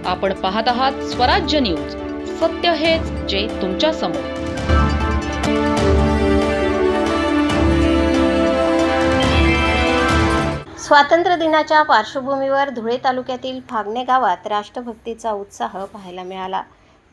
आपण पाहत आहात स्वराज्य न्यूज. सत्य हेच जे तुमच्या समोर. स्वातंत्र्य दिनाच्या पार्श्वभूमीवर धुळे तालुक्यातील फागणे गावात राष्ट्रभक्तीचा उत्साह पाहायला मिळाला.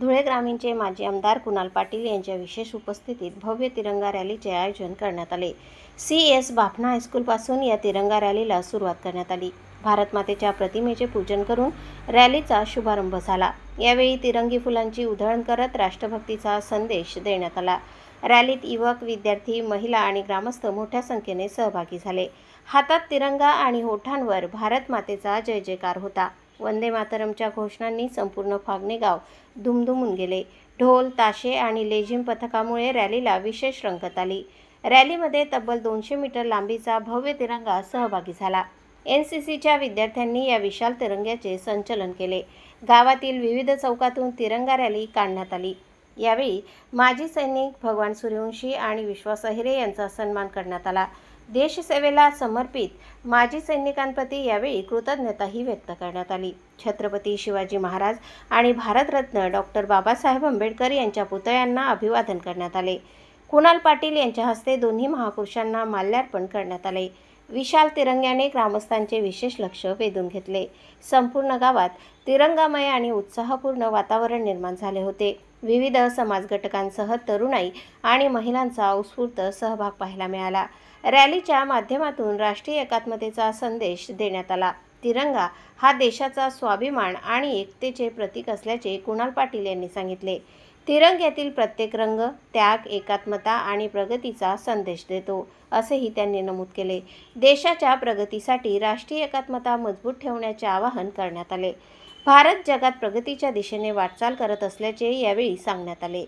धुळे ग्रामीणचे माजी आमदार कुणाल पाटील यांच्या विशेष उपस्थितीत भव्य तिरंगा रॅलीचे आयोजन करण्यात आले. CS बाफना हायस्कूलपासून या तिरंगा रॅलीला सुरुवात करण्यात आली. भारतमातेच्या प्रतिमेचे पूजन करून रॅलीचा शुभारंभ झाला. यावेळी तिरंगी फुलांची उधळण करत राष्ट्रभक्तीचा संदेश देण्यात आला. रॅलीत युवक, विद्यार्थी, महिला आणि ग्रामस्थ मोठ्या संख्येने सहभागी झाले. हातात तिरंगा आणि ओठांवर भारत मातेचा जय जयकार होता. वंदे मातरमच्या घोषणांनी संपूर्ण फागणे गाव दुमदुमून गेले. ढोल, ताशे आणि लेझिम पथकामुळे रॅलीला विशेष रंगत आली. रॅलीमध्ये तब्बल 200 मीटर लांबीचा भव्य तिरंगा सहभागी झाला. NCCच्या विद्यार्थ्यांनी या विशाल तिरंग्याचे संचलन केले. गावातील विविध चौकातून तिरंगा रॅली काढण्यात आली. यावेळी माजी सैनिक भगवान सूर्यवंशी आणि विश्वास अहिरे यांचा सन्मान करण्यात आला. देशसेवेला समर्पित माजी सैनिकांप्रती यावेळी कृतज्ञताही व्यक्त करण्यात आली. छत्रपती शिवाजी महाराज आणि भारतरत्न डॉक्टर बाबासाहेब आंबेडकर यांच्या पुतळ्यांना अभिवादन करण्यात आले. कुणाल पाटील यांच्या हस्ते दोन्ही महापुरुषांना माल्यार्पण करण्यात आले. विशाल तिरंग्याने ग्रामस्थांचे विशेष लक्ष वेधून घेतले. संपूर्ण गावात तिरंगामय आणि उत्साहपूर्ण वातावरण निर्माण झाले होते. विविध समाज घटकांसह तरुणाई आणि महिलांचा उत्स्फूर्त सहभाग पाहायला मिळाला. रॅलीच्या माध्यमातून राष्ट्रीय एकात्मतेचा संदेश देण्यात आला. तिरंगा हा देशाचा स्वाभिमान आणि एकतेचे प्रतीक असल्याचे कुणाल पाटील यांनी सांगितले. तिरंग्यातील प्रत्येक रंग त्याग, एकात्मता आणि प्रगतीचा संदेश देतो, असेही त्यांनी नमूद केले. देशाच्या प्रगतीसाठी राष्ट्रीय एकात्मता मजबूत ठेवण्याचे आवाहन करण्यात आले. भारत जगात प्रगतीच्या दिशेने वाटचाल करत असल्याचे यावेळी सांगण्यात आले.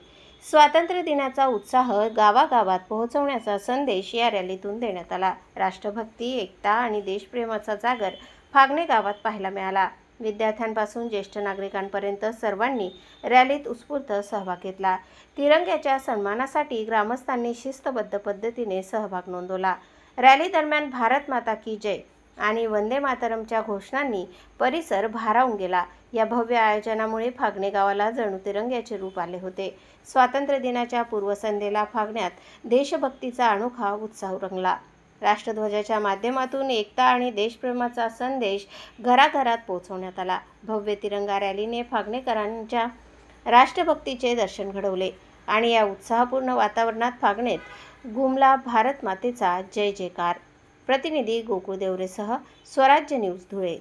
स्वातंत्र्य दिनाचा उत्साह गावागावात पोहोचवण्याचा संदेश या रॅलीतून देण्यात आला. राष्ट्रभक्ती, एकता आणि देशप्रेमाचा जागर फागणे गावात पाहायला मिळाला. विद्यार्थ्यांपासून ज्येष्ठ नागरिकांपर्यंत सर्वांनी रॅलीत उत्स्फूर्त सहभाग घेतला. तिरंग्याच्या सन्मानासाठी ग्रामस्थांनी शिस्तबद्ध पद्धतीने सहभाग नोंदवला. रॅली दरम्यान भारत माता की जय आणि वंदे मातरमच्या घोषणांनी परिसर भारावून गेला. या भव्य आयोजनामुळे फागणे गावाला जणू तिरंग्याचे रूप आले होते. स्वातंत्र्य दिनाच्या पूर्वसंध्येला फागण्यात देशभक्तीचा अनोखा उत्साह रंगला. राष्ट्रध्वजाच्या माध्यमातून एकता आणि देशप्रेमाचा संदेश घराघरात पोहोचवण्यात आला. भव्य तिरंगा रॅलीने फागणेकरांच्या राष्ट्रभक्तीचे दर्शन घडवले आणि या उत्साहपूर्ण वातावरणात फागणेत घुमला भारत मातेचा जय जयकार. प्रतिनिधी गोकुळ देवरेसह स्वराज्य न्यूज धुळे.